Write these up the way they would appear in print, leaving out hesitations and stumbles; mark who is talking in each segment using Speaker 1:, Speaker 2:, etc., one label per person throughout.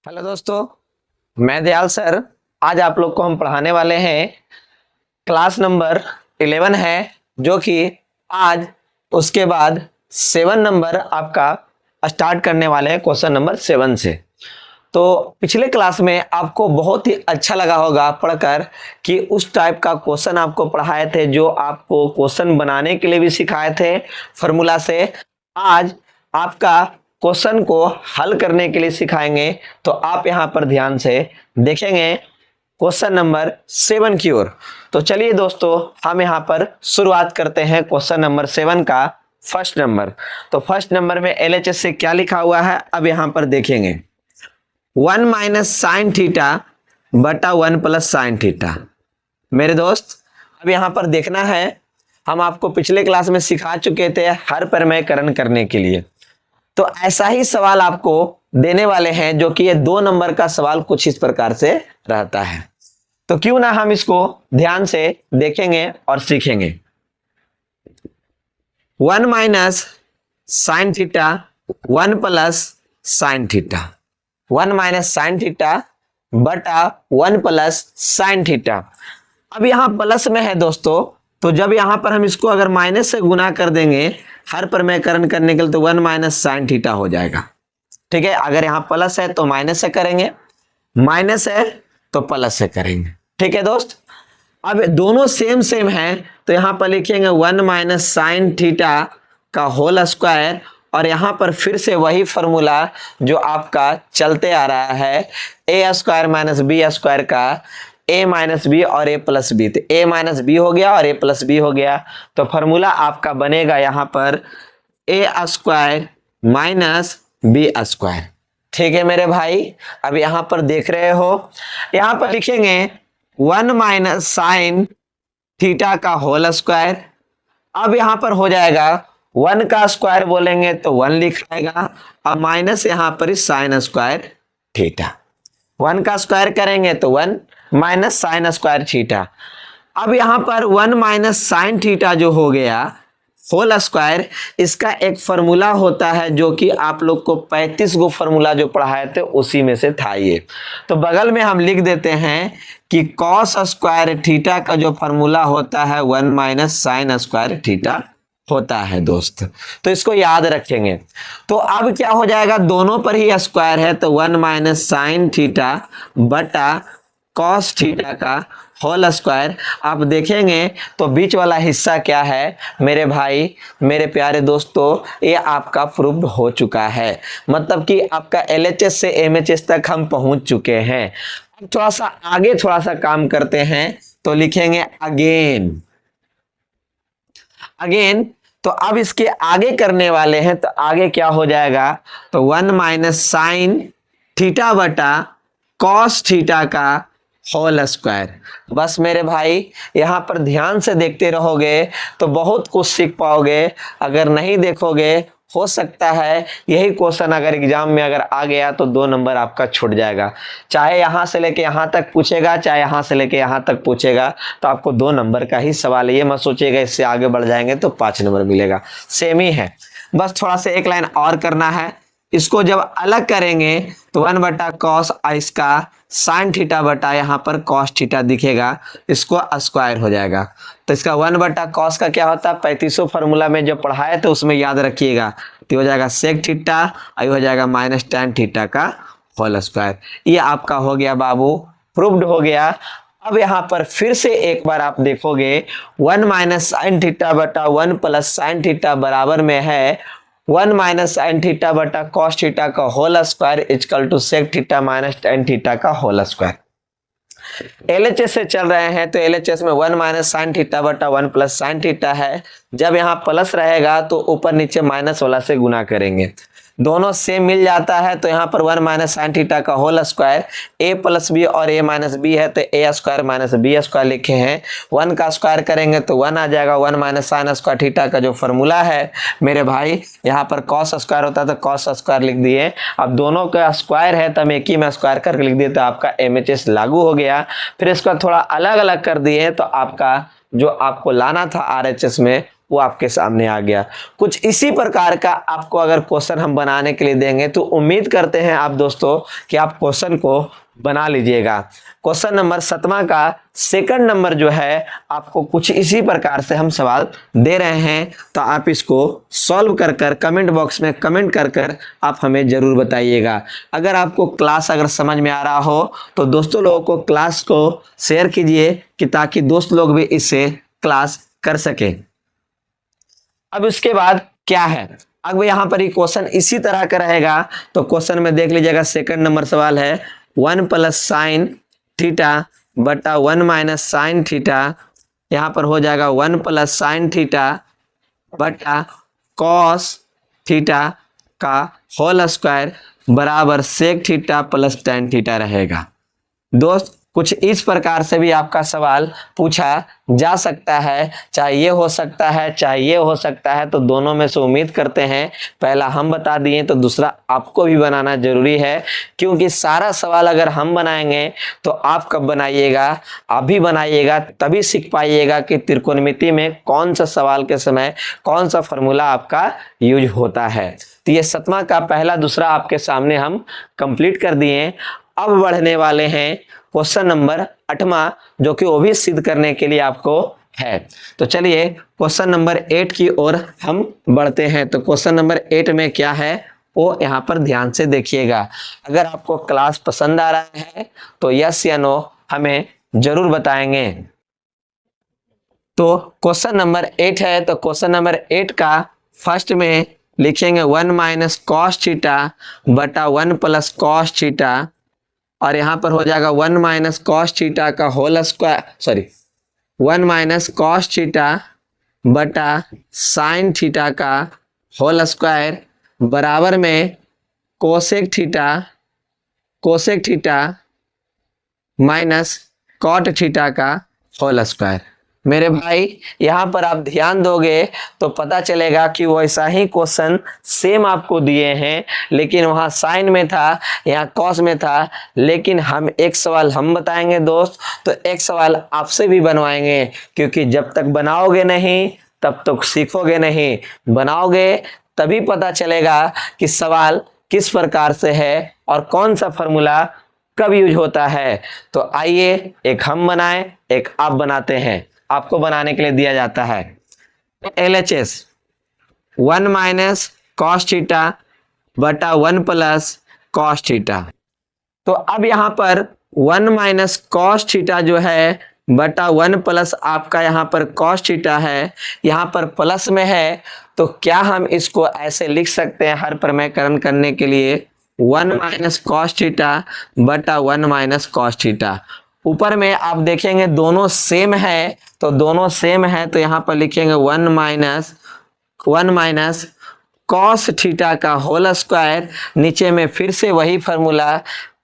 Speaker 1: Hello दोस्तों, मैं Dayal sir. आज आप लोग को हम पढ़ाने वाले हैं क्लास नंबर 11 है, जो कि आज उसके बाद 7 नंबर आपका स्टार्ट करने वाले हैं क्वेश्चन नंबर 7 से। तो पिछले क्लास में आपको बहुत ही अच्छा लगा होगा पढ़कर कि उस टाइप का क्वेश्चन आपको पढ़ाए थे जो आपको क्वेश्चन बनाने के लिए भी सिखाए थे फार्मूला से। आज आपका क्वेश्चन को हल करने के लिए सिखाएंगे, तो आप यहां पर ध्यान से देखेंगे क्वेश्चन नंबर 7 की ओर। तो चलिए दोस्तों, हम यहां पर शुरुआत करते हैं क्वेश्चन नंबर 7 का फर्स्ट नंबर। तो फर्स्ट नंबर में एलएचएस से क्या लिखा हुआ है अब यहां पर देखेंगे। 1 माइनस साइन थीटा बटा 1 प्लस साइन थीटा। मेरे दोस्त, अब यहां पर देखना है, हम आपको पिछले क्लास में सिखा चुके थे हर प्रमेयकरण करने के लिए। तो ऐसा ही सवाल आपको देने वाले हैं, जो कि ये 2 नंबर का सवाल कुछ इस प्रकार से रहता है। तो क्यों ना हम इसको ध्यान से देखेंगे और सीखेंगे। 1 minus sine theta 1 plus sine theta, 1 minus sine theta बटा 1 प्लस साइन थीटा। अब यहां प्लस में है दोस्तों, तो जब यहां पर हम इसको अगर माइनस से गुना कर देंगे हर प्रमेयकरण करने के लिए, तो 1 माइनस साइन थीटा हो जाएगा। ठीक है, अगर यहां प्लस है तो माइनस से करेंगे, माइनस है तो प्लस से करेंगे। ठीक है दोस्त, अब दोनों सेम सेम है, तो यहां पर लिखेंगे 1 माइनस साइन थीटा का होल स्क्वायर, और यहां पर फिर से वही फॉर्मूला जो आपका चलते आ रहा है, ए स्क्वायर माइनस बी स्क्वायर का ए माइनस बी और ए प्लस बी। तो ए माइनस बी हो गया और ए प्लस बी हो गया, तो फॉर्मूला आपका बनेगा यहां पर ए स्क्वायर माइनस बी स्क्वायर। ठीक है मेरे भाई, अब यहां पर देख रहे हो, यहां पर लिखेंगे 1 माइनस साइन थीटा का होल स्क्वायर। अब यहां पर हो जाएगा 1 का स्क्वायर बोलेंगे तो 1 लिखाएगा, और माइनस यहां पर साइन स्क्वायर थीटा। 1 का स्क्वायर करेंगे तो 1 माइनस साइन स्क्वायर थीटा। अब यहां पर 1 माइनस साइन थीटा जो हो गया होल स्क्वायर, इसका एक फॉर्मूला होता है जो कि आप लोग को 35 गो फॉर्मूला जो पढ़ाए थे उसी में से था ये। तो बगल में हम लिख देते हैं कि कॉस स्क्वायर थीटा का जो फॉर्मूला होता है 1 माइनस साइन स्क्वायर थीटा होता है दोस्त। तो इसको याद रखेंगे। तो अब क्या हो जाएगा, दोनों पर ही स्क्वायर है, तो 1 माइनस साइन थीटा बटा कॉस थीटा का होल स्क्वायर। आप देखेंगे तो बीच वाला हिस्सा क्या है मेरे भाई, मेरे प्यारे दोस्तों, ये आपका प्रूव्ड हो चुका है। मतलब कि आपका एलएचएस से एमएचएस तक हम पहुंच चुके हैं। अब थोड़ा सा आगे थोड़ा सा काम करते हैं, तो लिखेंगे अगेन। अगेन, तो अब इसके आगे करने वाले हैं, तो आगे क्या हो जाएगा, तो 1 माइनस साइन थीटा बटा कॉस थीटा का होल स्क्वायर। बस मेरे भाई, यहां पर ध्यान से देखते रहोगे तो बहुत कुछ सीख पाओगे। अगर नहीं देखोगे, हो सकता है यही क्वेश्चन अगर एग्जाम में अगर आ गया तो 2 नंबर आपका छूट जाएगा। चाहे यहां से लेके यहां तक पूछेगा, चाहे यहां से लेके यहां तक पूछेगा, तो आपको 2 नंबर का ही सवाल है। ये मत सोचिएगा इससे आगे बढ़ जाएंगे तो 5 नंबर मिलेगा, सेम ही है। बस थोड़ा सा एक लाइन और करना है। इसको जब अलग करेंगे तो 1 बटा कॉस, इसका साइन थीटा बटा यहाँ पर कॉस थीटा दिखेगा, इसको स्क्वायर हो जाएगा। तो इसका 1 बटा कॉस का क्या होता है, 3500 फार्मूला में जो पढ़ाए थे उसमें याद रखिएगा। तो हो जाएगा सेक थीटा, आई हो जाएगा माइनस tan थीटा का होल स्क्वायर। ये आपका हो गया बाबू, प्रूव्ड हो गया। अब यहाँ पर फिर से एक बार आप देखोगे 1 माइनस साइन थीटा बटा 1 प्लस साइन थीटा बराबर में है 1 माइनस साइन थीटा बटा कॉस थीटा का whole square equal to sec theta minus tan theta का होल स्क्वायर। एलएचएस से चल रहे हैं, तो एलएचएस में 1 माइनस साइन थीटा बटा 1 प्लस साइन थीटा है। जब यहाँ प्लस रहेगा तो ऊपर नीचे माइनस वाला से गुना करेंगे, दोनों सेम मिल जाता है। तो यहाँ पर 1 माइनस साइन थीटा का होल स्क्वायर, ए प्लस बी और ए माइनस बी है, तो ए स्क्वायर माइनस बी स्क्वायर लिखे हैं। 1 का स्क्वायर करेंगे तो 1 आ जाएगा। 1 माइनस साइन स्क्वायर थीटा का जो फॉर्मूला है मेरे भाई, यहाँ पर कॉस स्क्वायर होता है तो कॉस स्क्वायर लिख दिए। अब दोनों का स्क्वायर है तो हम एक ही में स्क्वायर करके लिख दिए, तो आपका एमएचएस लागू हो गया। फिर इसको थोड़ा अलग अलग कर दिए तो आपका जो आपको लाना था आरएचएस में वो आपके सामने आ गया। कुछ इसी प्रकार का आपको अगर क्वेश्चन हम बनाने के लिए देंगे तो उम्मीद करते हैं आप दोस्तों कि आप क्वेश्चन को बना लीजिएगा। क्वेश्चन नंबर 7वां का सेकंड नंबर जो है आपको कुछ इसी प्रकार से हम सवाल दे रहे हैं, तो आप इसको सॉल्व कर कर कमेंट बॉक्स में कमेंट कर कर आप हमें जरूर बताइएगा। अगर आपको क्लास अगर समझ में आ रहा हो तो दोस्तों लोगों को क्लास को शेयर कीजिए कि ताकि दोस्त लोग भी इससे क्लास कर सके। अब इसके बाद क्या है, अब यहाँ पर ही क्वेश्चन इसी तरह का रहेगा। तो क्वेश्चन में देख लीजिएगा, सेकंड नंबर सवाल है 1 प्लस साइन थीटा बटा 1 माइनस साइन थीटा। यहाँ पर हो जाएगा 1 प्लस साइन थीटा बटा कॉस थीटा का होल स्क्वायर बराबर sec theta plus tan theta रहेगा। दोस्त कुछ इस प्रकार से भी आपका सवाल पूछा जा सकता है, चाहे ये हो सकता है चाहे ये हो सकता है। तो दोनों में से उम्मीद करते हैं पहला हम बता दिए तो दूसरा आपको भी बनाना जरूरी है, क्योंकि सारा सवाल अगर हम बनाएंगे तो आप कब बनाइएगा, अभी बनाइएगा तभी सीख पाइएगा कि त्रिकोणमिति में कौन सा सवाल के समय कौन सा फॉर्मूला आपका यूज होता है। तो ये 7वां का पहला दूसरा आपके सामने हम कंप्लीट कर दिए। अब बढ़ने वाले हैं क्वेश्चन नंबर 8वां, जो कि वो भी सिद्ध करने के लिए आपको है। तो चलिए क्वेश्चन नंबर 8 की ओर हम बढ़ते हैं। तो क्वेश्चन नंबर 8 में क्या है वो यहाँ पर ध्यान से देखिएगा। अगर आपको क्लास पसंद आ रहा है तो यस या नो हमें जरूर बताएंगे। तो क्वेश्चन नंबर 8 है, तो क्वेश्चन नंबर 8 का फर्स्ट में लिखेंगे 1 माइनस कॉस थीटा बटा 1 प्लस कॉस थीटा, और यहाँ पर हो जाएगा 1 माइनस कॉस थीटा का whole square, sorry 1 minus cos theta बटा साइन थीटा का होल स्क्वायर बराबर में cosec theta minus cot theta का होल स्क्वायर। मेरे भाई यहाँ पर आप ध्यान दोगे तो पता चलेगा कि वैसा ही क्वेश्चन सेम आपको दिए हैं, लेकिन वहाँ साइन में था यहाँ कॉस में था। लेकिन हम एक सवाल हम बताएंगे दोस्त, तो एक सवाल आपसे भी बनवाएंगे, क्योंकि जब तक बनाओगे नहीं तब तक सीखोगे नहीं। बनाओगे तभी पता चलेगा कि सवाल किस प्रकार से है और कौन सा फॉर्मूला कब यूज होता है। तो आइए एक हम बनाएं एक आप बनाते हैं, आपको बनाने के लिए दिया जाता है LHS 1 माइनस कॉस थीटा बटा 1 प्लस कॉस थीटा। तो अब यहाँ पर 1 माइनस कॉस थीटा जो है बटा 1 प्लस आपका यहाँ पर कॉस थीटा है, यहाँ पर प्लस में है, तो क्या हम इसको ऐसे लिख सकते हैं हर प्रमेयकरण करने के लिए 1 माइनस कॉस थीटा बटा 1 माइनस कॉस थीटा। ऊपर में आप देखेंगे दोनों सेम है, तो दोनों सेम है तो यहाँ पर लिखेंगे 1 माइनस कॉस थीटा का होल स्क्वायर, नीचे में फिर से वही फार्मूला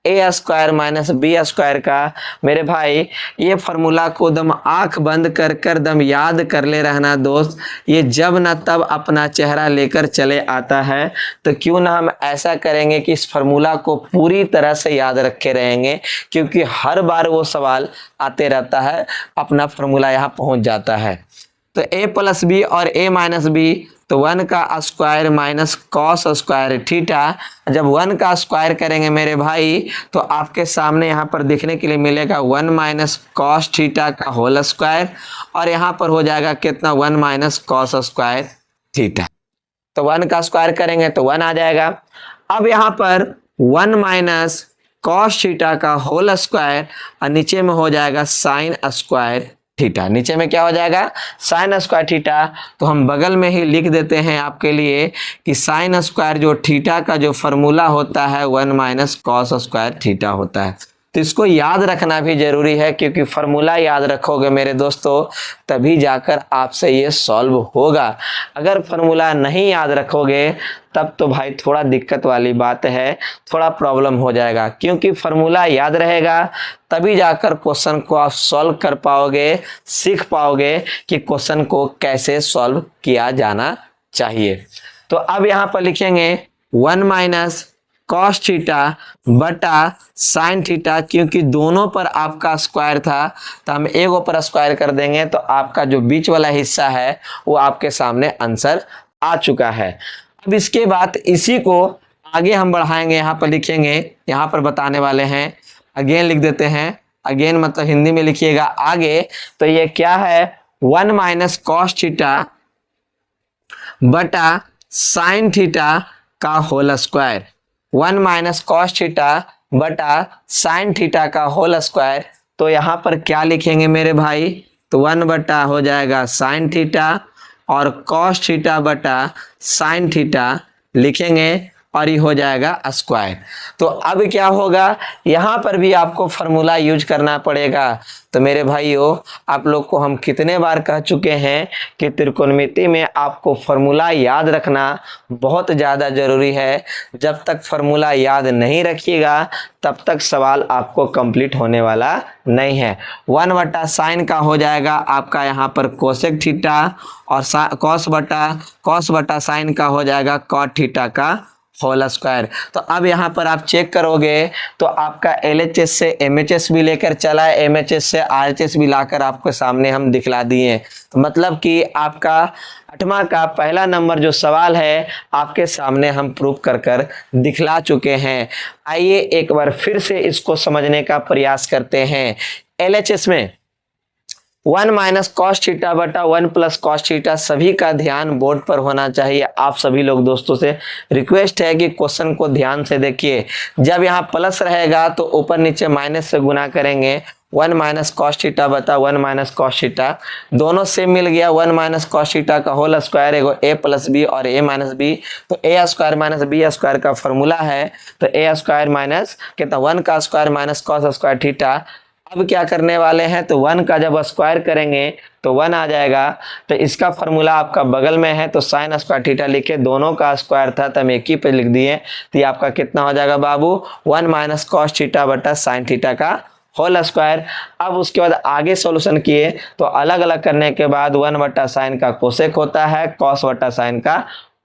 Speaker 1: ए स्क्वायर माइनस बी स्क्वायर का। मेरे भाई ये फार्मूला को दम आंख बंद कर कर दम याद कर ले रहना दोस्त, ये जब ना तब अपना चेहरा लेकर चले आता है। तो क्यों ना हम ऐसा करेंगे कि इस फार्मूला को पूरी तरह से याद रखे रहेंगे, क्योंकि हर बार वो सवाल आते रहता है, अपना फार्मूला यहाँ पहुँच जाता है। तो a प्लस बी और a माइनस बी, तो 1 का square minus cos square theta. जब 1 का स्क्वायर करेंगे मेरे भाई तो आपके सामने यहाँ पर दिखने के लिए मिलेगा 1 माइनस कॉस थीटा का होल स्क्वायर, और यहाँ पर हो जाएगा कितना 1 माइनस कॉस स्क्वायर थीटा। तो 1 का स्क्वायर करेंगे तो 1 आ जाएगा। अब यहाँ पर 1 माइनस कॉस थीटा का होल स्क्वायर और नीचे में हो जाएगा साइन स्क्वायर थीटा। नीचे में क्या हो जाएगा साइन स्क्वायर थीटा। तो हम बगल में ही लिख देते हैं आपके लिए कि साइन स्क्वायर जो थीटा का जो फॉर्मूला होता है 1 माइनस कॉस स्क्वायर थीटा होता है। तो इसको याद रखना भी जरूरी है, क्योंकि फार्मूला याद रखोगे मेरे दोस्तों तभी जाकर आपसे ये सॉल्व होगा। अगर फार्मूला नहीं याद रखोगे तब तो भाई थोड़ा दिक्कत वाली बात है, थोड़ा प्रॉब्लम हो जाएगा, क्योंकि फार्मूला याद रहेगा तभी जाकर क्वेश्चन को आप सॉल्व कर पाओगे, सीख पाओगे कि क्वेश्चन को कैसे सॉल्व किया जाना चाहिए। तो अब यहाँ पर लिखेंगे 1 माइनस कॉस थीटा बटा साइन थीटा, क्योंकि दोनों पर आपका स्क्वायर था तो हम एक ऊपर स्क्वायर कर देंगे तो आपका जो बीच वाला हिस्सा है वो आपके सामने आंसर आ चुका है। अब इसके बाद इसी को आगे हम बढ़ाएंगे, यहाँ पर लिखेंगे, यहाँ पर बताने वाले हैं, अगेन लिख देते हैं, अगेन मतलब हिंदी में लिखिएगा आगे। तो ये क्या है, 1 माइनस कॉस थीटा बटा साइन थीटा का whole square, 1 minus cos theta बटा साइन थीटा का होल स्क्वायर। तो यहाँ पर क्या लिखेंगे मेरे भाई, तो 1 बटा हो जाएगा साइन थीटा और कॉस थीटा बटा साइन थीटा लिखेंगे और ये हो जाएगा स्क्वायर। तो अब क्या होगा, यहाँ पर भी आपको फॉर्मूला यूज करना पड़ेगा। तो मेरे भाइयों, आप लोग को हम कितने बार कह चुके हैं कि त्रिकोणमिति में आपको फॉर्मूला याद रखना बहुत ज़्यादा ज़रूरी है। जब तक फॉर्मूला याद नहीं रखिएगा तब तक सवाल आपको कंप्लीट होने वाला नहीं है। 1 बटा साइन का हो जाएगा आपका यहाँ पर कोसेक थीटा और कॉस बटा साइन का हो जाएगा कॉट थीटा का होल स्क्वायर। तो अब यहाँ पर आप चेक करोगे तो आपका LHS से MHS भी लेकर चला है, MHS से RHS भी लाकर आपके सामने हम दिखला दिए। तो मतलब कि आपका 8वां का पहला नंबर जो सवाल है आपके सामने हम प्रूफ कर दिखला चुके हैं। आइए एक बार फिर से इसको समझने का प्रयास करते हैं। LHS में 1 माइनस कॉस थीटा बटा 1 प्लस कॉस थीटा, सभी का ध्यान बोर्ड पर होना चाहिए। आप सभी लोग दोस्तों से रिक्वेस्ट है कि क्वेश्चन को ध्यान से देखिए। जब यहाँ प्लस रहेगा तो ऊपर नीचे माइनस से गुना करेंगे, 1 माइनस कॉस थीटा बता 1 माइनस कॉस थीटा, दोनों से मिल गया 1 माइनस कॉस थीटा का होल स्क्वायर, एगो a प्लस बी और a माइनस बी। तो a square minus B square का फॉर्मूला है, तो a स्क्वायर माइनस कितना 1 का square minus cos square theta. अब क्या करने वाले हैं, तो 1 का जब स्क्वायर करेंगे तो 1 आ जाएगा। तो इसका फॉर्मूला आपका बगल में है, तो साइन स्क्वायर थीटा लिखे, दोनों का स्क्वायर था तो हम एक ही पे लिख दिए। तो ये आपका कितना हो जाएगा बाबू, 1 माइनस कॉस थीटा बटा साइन थीटा का होल स्क्वायर। अब उसके बाद आगे सॉल्यूशन किए तो अलग अलग करने के बाद 1 बटा साइन का कोसेक होता है, कॉस बटा साइन का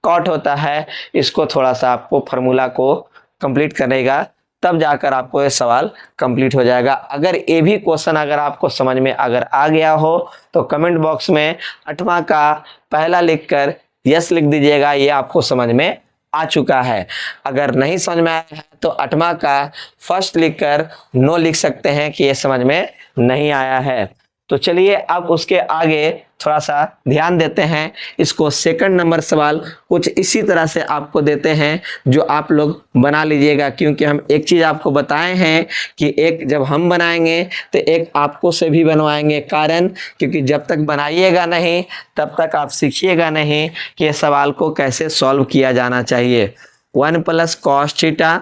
Speaker 1: कॉट होता है। इसको थोड़ा सा आपको फॉर्मूला को कंप्लीट करेगा तब जाकर आपको ये सवाल कंप्लीट हो जाएगा। अगर ये भी क्वेश्चन अगर आपको समझ में अगर आ गया हो तो कमेंट बॉक्स में 8वां का पहला लिखकर यस लिख दीजिएगा, ये आपको समझ में आ चुका है। अगर नहीं समझ में आया है तो 8वां का फर्स्ट लिखकर नो लिख सकते हैं कि ये समझ में नहीं आया है। तो चलिए अब उसके आगे थोड़ा सा ध्यान देते हैं। इसको सेकंड नंबर सवाल कुछ इसी तरह से आपको देते हैं जो आप लोग बना लीजिएगा, क्योंकि हम एक चीज़ आपको बताए हैं कि एक जब हम बनाएंगे तो एक आपको से भी बनवाएंगे। कारण क्योंकि जब तक बनाइएगा नहीं तब तक आप सीखिएगा नहीं कि ये सवाल को कैसे सॉल्व किया जाना चाहिए। 1 प्लस कॉस थीटा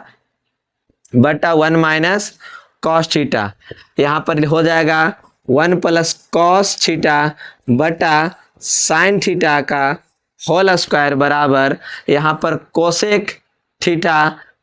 Speaker 1: बटा 1 माइनस कॉस थीटा, यहाँ पर हो जाएगा 1 प्लस कॉस थीटा बटा साइन थीटा का होल स्क्वायर बराबर यहाँ पर cosec theta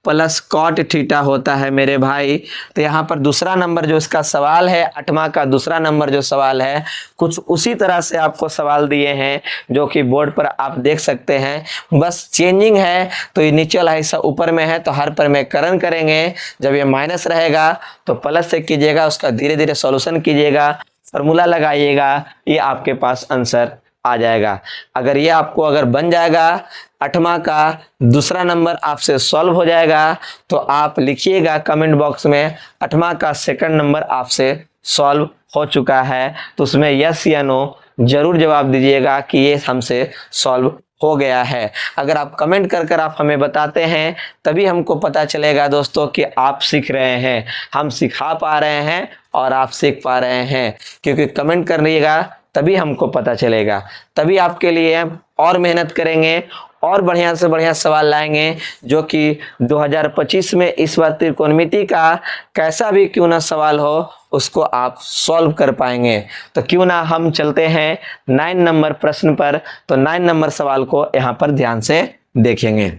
Speaker 1: plus cot theta होता है मेरे भाई। तो यहाँ पर दूसरा नंबर जो इसका सवाल है, 8वां का दूसरा नंबर जो सवाल है, कुछ उसी तरह से आपको सवाल दिए हैं जो कि बोर्ड पर आप देख सकते हैं। बस चेंजिंग है, तो ये नीचे वाला हिस्सा ऊपर में है तो हर पर में करण करेंगे। जब ये माइनस रहेगा तो प्लस से कीजिएगा, उसका धीरे धीरे सॉल्यूशन कीजिएगा, फार्मूला लगाइएगा, ये आपके पास आंसर आ जाएगा। अगर ये आपको अगर बन जाएगा 8वां का दूसरा नंबर आपसे सॉल्व हो जाएगा तो आप लिखिएगा कमेंट बॉक्स में 8वां का सेकंड नंबर आपसे सॉल्व हो चुका है। तो उसमें यस या नो जरूर जवाब दीजिएगा कि ये हमसे सॉल्व हो गया है। अगर आप कमेंट कर आप हमें बताते हैं तभी हमको पता चलेगा दोस्तों कि आप सीख रहे हैं, हम सिखा पा रहे हैं और आप सीख पा रहे हैं। क्योंकि कमेंट करिएगा तभी हमको पता चलेगा, तभी आपके लिए और मेहनत करेंगे और बढ़िया से बढ़िया सवाल लाएंगे जो कि 2025 में इस बार त्रिकोणमिति का कैसा भी क्यों ना सवाल हो उसको आप सॉल्व कर पाएंगे। तो क्यों ना हम चलते हैं 9 नंबर प्रश्न पर। तो 9 नंबर सवाल को यहाँ पर ध्यान से देखेंगे।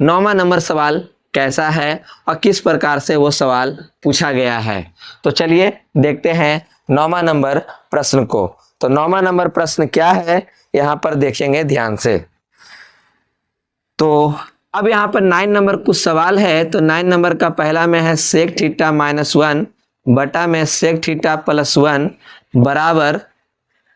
Speaker 1: 9वां नंबर सवाल कैसा है और किस प्रकार से वो सवाल पूछा गया है। तो चलिए देखते हैं 9वां नंबर प्रश्न को। तो 9वां नंबर प्रश्न क्या है यहाँ पर देखेंगे ध्यान से। तो अब यहाँ पर 9 नंबर कुछ सवाल है, तो 9 नंबर का पहला में है सेक थीटा -1 बटा में सेक थीटा +1 बराबर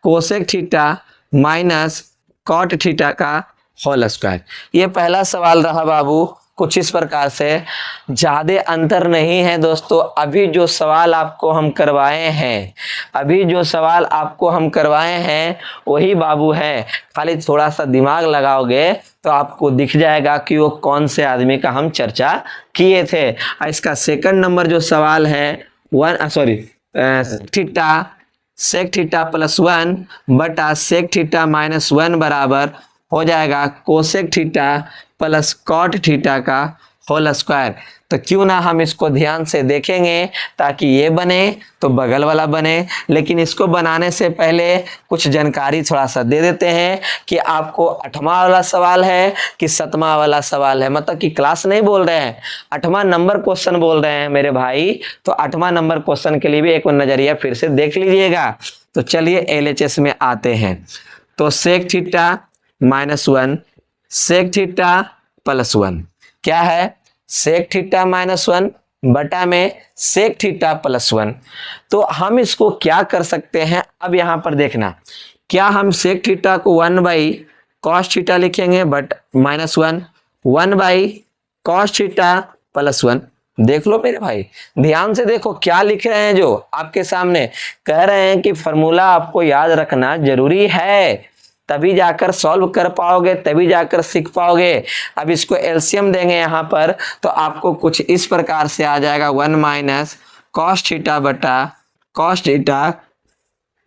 Speaker 1: cosec theta minus cot theta का होल स्क्वायर। ये पहला सवाल रहा बाबू, कुछ इस प्रकार से, ज्यादा अंतर नहीं है दोस्तों। अभी जो सवाल आपको हम करवाए हैं वही बाबू है, खाली थोड़ा सा दिमाग लगाओगे तो आपको दिख जाएगा कि वो कौन से आदमी का हम चर्चा किए थे। इसका सेकंड नंबर जो सवाल है थीटा सेक थीटा +1 बटा सेक थीटा -1 बराबर हो जाएगा cosec theta plus cot theta का होल स्क्वायर। तो क्यों ना हम इसको ध्यान से देखेंगे, ताकि ये बने तो बगल वाला बने। लेकिन इसको बनाने से पहले कुछ जानकारी थोड़ा सा दे देते हैं कि आपको 8वां वाला सवाल है कि 7वां वाला सवाल है, मतलब कि क्लास नहीं बोल रहे हैं, 8वां नंबर क्वेश्चन बोल रहे हैं मेरे भाई। तो 8वां नंबर क्वेश्चन के लिए भी एक नजरिया फिर से देख लीजिएगा। तो चलिए LHS में आते हैं। तो सेक थीटा -1 सेक थीटा +1 क्या है, सेक थीटा -1 बटा में सेक थीटा +1। तो हम इसको क्या कर सकते हैं, अब यहां पर देखना, क्या हम सेक थीटा को 1/cos थीटा लिखेंगे बट -1 1/cos थीटा +1। देख लो मेरे भाई, ध्यान से देखो क्या लिख रहे हैं, जो आपके सामने कह रहे हैं कि फॉर्मूला आपको याद रखना जरूरी है, तभी जाकर सॉल्व कर पाओगे, तभी जाकर सीख पाओगे। अब इसको एलसीएम देंगे यहाँ पर, तो आपको कुछ इस प्रकार से आ जाएगा 1 - cos थीटा बटा cos थीटा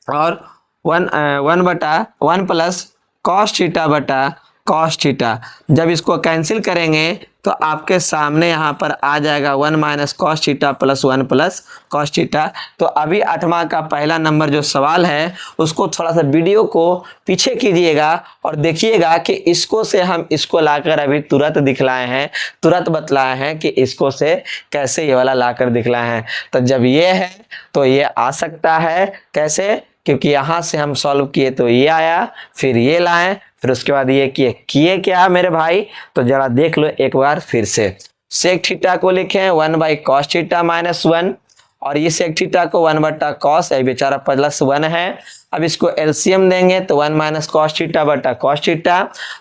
Speaker 1: और 1 + cos थीटा बटा cos थीटा। जब इसको कैंसिल करेंगे तो आपके सामने यहाँ पर आ जाएगा 1 - cos थीटा + 1 + cos थीटा। तो अभी 8वां का पहला नंबर जो सवाल है उसको थोड़ा सा वीडियो को पीछे कीजिएगा और देखिएगा कि इसको से हम इसको लाकर अभी तुरंत दिखलाए हैं, तुरंत बतलाए हैं कि इसको से कैसे ये वाला लाकर दिखलाए हैं। तो जब ये है तो ये आ सकता है, कैसे, क्योंकि यहाँ से हम सॉल्व किए तो ये आया, फिर ये लाए, फिर उसके बाद ये किए क्या मेरे भाई, तो जरा देख लो एक बार फिर से। सेक थीटा को लिखे 1/cos थीटा -1 और ये सेक थीटा को 1/cos, ये बेचारा +1 है। अब इसको एलसीएम देंगे तो 1 - cos थीटा बटा cos थीटा।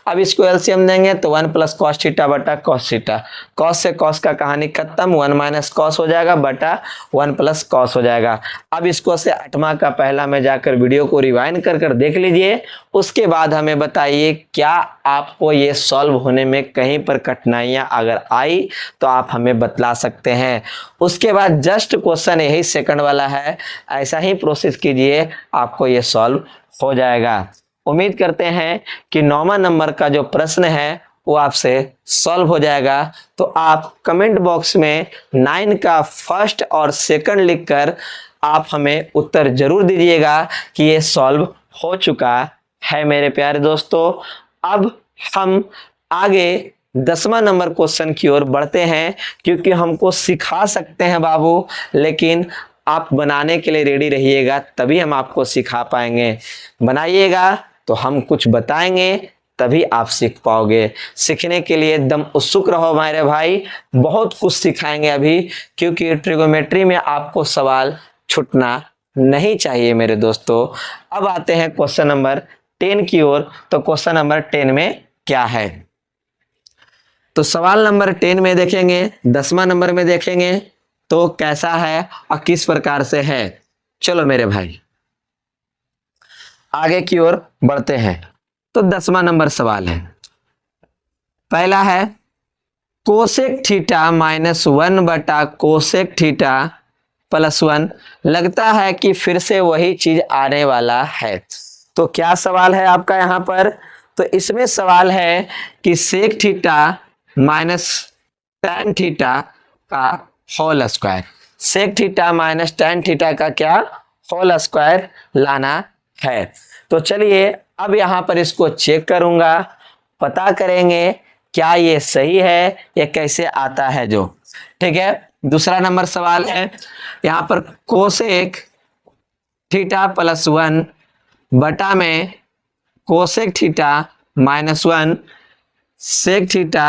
Speaker 1: अब इसको एलसीएम देंगे तो 1 + cos थीटा बटा cos थीटा। cos से cos का कहानी खत्म, 1 - cos हो जाएगा बटा 1 + cos हो जाएगा। अब इसको से 8वां का पहला में जाकर वीडियो को रिवाइंड कर देख लीजिए। उसके बाद हमें बताइए क्या आपको ये सॉल्व होने में कहीं पर कठिनाइयां अगर आई तो आप हमें बतला सकते हैं। उसके बाद जस्ट क्वेश्चन यही सेकंड वाला है, ऐसा ही प्रोसेस कीजिए, आपको ये सॉल्व हो जाएगा। उम्मीद करते हैं कि 9वां नंबर का जो प्रश्न है वो आपसे सॉल्व हो जाएगा। तो आप कमेंट बॉक्स में 9 का फर्स्ट और सेकंड लिखकर आप हमें उत्तर जरूर दीजिएगा कि ये सॉल्व हो चुका है मेरे प्यारे दोस्तों। अब हम आगे 10वां नंबर क्वेश्चन की ओर बढ़ते हैं, क्योंकि हमको सिखा सकते हैं बाबू, लेकिन आप बनाने के लिए रेडी रहिएगा तभी हम आपको सिखा पाएंगे। बनाइएगा तो हम कुछ बताएंगे तभी आप सीख पाओगे। सीखने के लिए एकदम उत्सुक रहो मेरे भाई, बहुत कुछ सिखाएंगे अभी, क्योंकि ट्रिगोमेट्री में आपको सवाल छूटना नहीं चाहिए मेरे दोस्तों। अब आते हैं क्वेश्चन नंबर 10 की ओर। तो क्वेश्चन नंबर 10 में क्या है, तो सवाल नंबर 10 में देखेंगे, 10वां नंबर में देखेंगे तो कैसा है और किस प्रकार से है। चलो मेरे भाई आगे की ओर बढ़ते हैं। तो 10वां नंबर सवाल है, पहला है कोसेक थीटा -1 बटा कोसेक थीटा +1। लगता है कि फिर से वही चीज आने वाला है। तो क्या सवाल है आपका यहाँ पर, तो इसमें सवाल है कि sec theta minus tan theta का whole square, sec theta minus tan theta का क्या होल स्क्वायर लाना है। तो चलिए अब यहाँ पर इसको चेक करूंगा, पता करेंगे क्या ये सही है या कैसे आता है जो, ठीक है। दूसरा नंबर सवाल है, यहाँ पर कोसेक थीटा +1 बटा में cosec theta -1 sec theta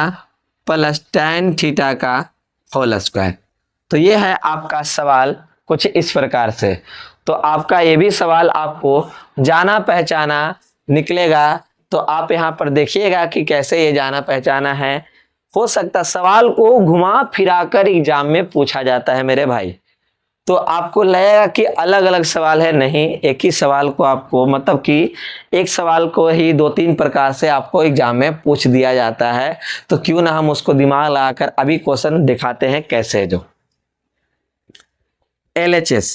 Speaker 1: plus tan theta का होल स्क्वायर। तो ये है आपका सवाल कुछ इस प्रकार से। तो आपका ये भी सवाल आपको जाना पहचाना निकलेगा। तो आप यहाँ पर देखिएगा कि कैसे ये जाना पहचाना है। हो सकता सवाल को घुमा फिरा कर एग्जाम में पूछा जाता है मेरे भाई। तो आपको लगेगा कि अलग अलग सवाल है, नहीं, एक ही सवाल को आपको मतलब कि एक सवाल को ही 2-3 प्रकार से आपको एग्जाम में पूछ दिया जाता है। तो क्यों ना हम उसको दिमाग लगाकर अभी क्वेश्चन दिखाते हैं कैसे। जो LHS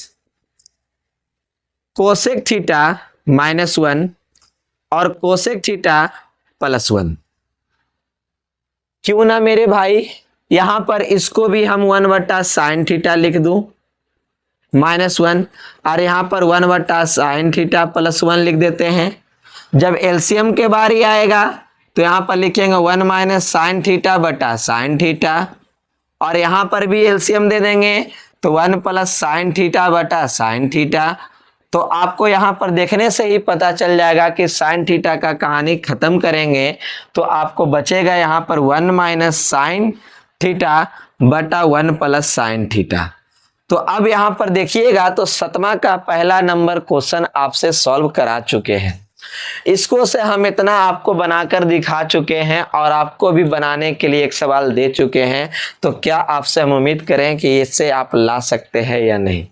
Speaker 1: कोसेक थीटा -1 और कोसेक थीटा +1, क्यों ना मेरे भाई यहां पर इसको भी हम 1/sin थीटा लिख दूं -1 और यहाँ पर 1/sin थीटा +1 लिख देते हैं। जब एलसीएम के बारी आएगा तो यहाँ पर लिखेंगे 1 - sin थीटा बटा sin थीटा, और यहाँ पर भी एलसीएम दे देंगे तो 1 + sin थीटा बटा sin थीटा। तो आपको यहाँ पर देखने से ही पता चल जाएगा कि sin थीटा का कहानी खत्म करेंगे तो आपको बचेगा यहाँ पर 1 - sin थीटा बटा 1 + sin थीटा। तो अब यहाँ पर देखिएगा तो 7वां का पहला नंबर क्वेश्चन आपसे सॉल्व करा चुके हैं। इसको से हम इतना आपको बनाकर दिखा चुके हैं और आपको भी बनाने के लिए एक सवाल दे चुके हैं। तो क्या आपसे हम उम्मीद करें कि इससे आप ला सकते हैं या नहीं।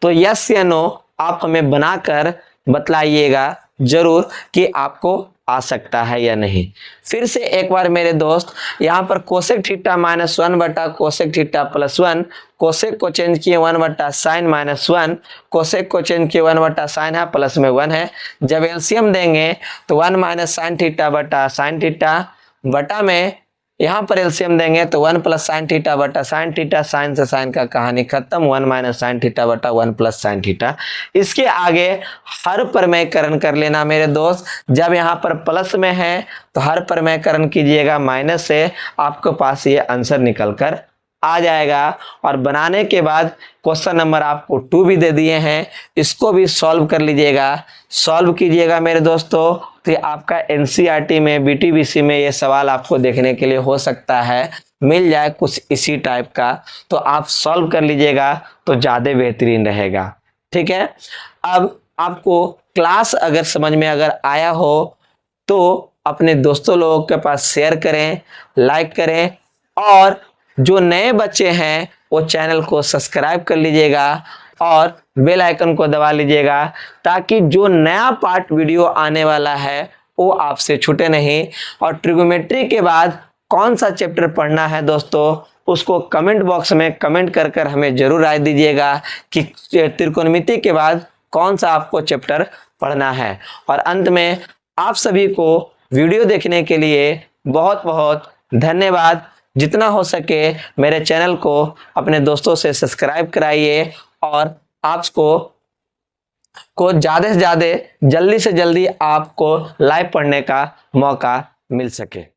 Speaker 1: तो यस या नो आप हमें बनाकर बतलाइएगा जरूर कि आपको आ सकता है या नहीं। फिर से एक बार मेरे दोस्त, यहाँ पर कोसेक थीटा -1 बटा कोसेक थीटा +1, कोसेक को चेंज किए 1/sin -1, कोसेक को चेंज किए 1/sin है, प्लस में 1 है। जब एलसीएम देंगे तो 1 - sin थीटा बटा sin थीटा बटा में यहाँ पर एलसीएम देंगे तो 1 + sin थीटा बटा sin थीटा, साइन से साइन का कहानी खत्म, 1 - sin थीटा बटा 1 + sin थीटा। इसके आगे हर प्रमेयकरण कर लेना मेरे दोस्त। जब यहाँ पर प्लस में है तो हर प्रमेयकरण कीजिएगा माइनस से, आपके पास ये आंसर निकल कर आ जाएगा। और बनाने के बाद क्वेश्चन नंबर आपको 2 भी दे दिए हैं, इसको भी सॉल्व कर लीजिएगा। सॉल्व कीजिएगा मेरे दोस्तों तो आपका एनसीईआरटी में बीटीबीसी में ये सवाल आपको देखने के लिए हो सकता है मिल जाए कुछ इसी टाइप का। तो आप सॉल्व कर लीजिएगा तो ज़्यादा बेहतरीन रहेगा। ठीक है, अब आपको क्लास अगर समझ में अगर आया हो तो अपने दोस्तों लोगों के पास शेयर करें, लाइक करें, और जो नए बच्चे हैं वो चैनल को सब्सक्राइब कर लीजिएगा और बेल आइकन को दबा लीजिएगा ताकि जो नया पार्ट वीडियो आने वाला है वो आपसे छूटे नहीं। और ट्रिग्नोमेट्री के बाद कौन सा चैप्टर पढ़ना है दोस्तों उसको कमेंट बॉक्स में कमेंट कर कर हमें जरूर राय दीजिएगा कि त्रिकोणमिति के बाद कौन सा आपको चैप्टर पढ़ना है। और अंत में आप सभी को वीडियो देखने के लिए बहुत बहुत धन्यवाद। जितना हो सके मेरे चैनल को अपने दोस्तों से सब्सक्राइब कराइए और आपको ज़्यादा से ज़्यादा जल्दी से जल्दी आपको लाइव पढ़ने का मौका मिल सके।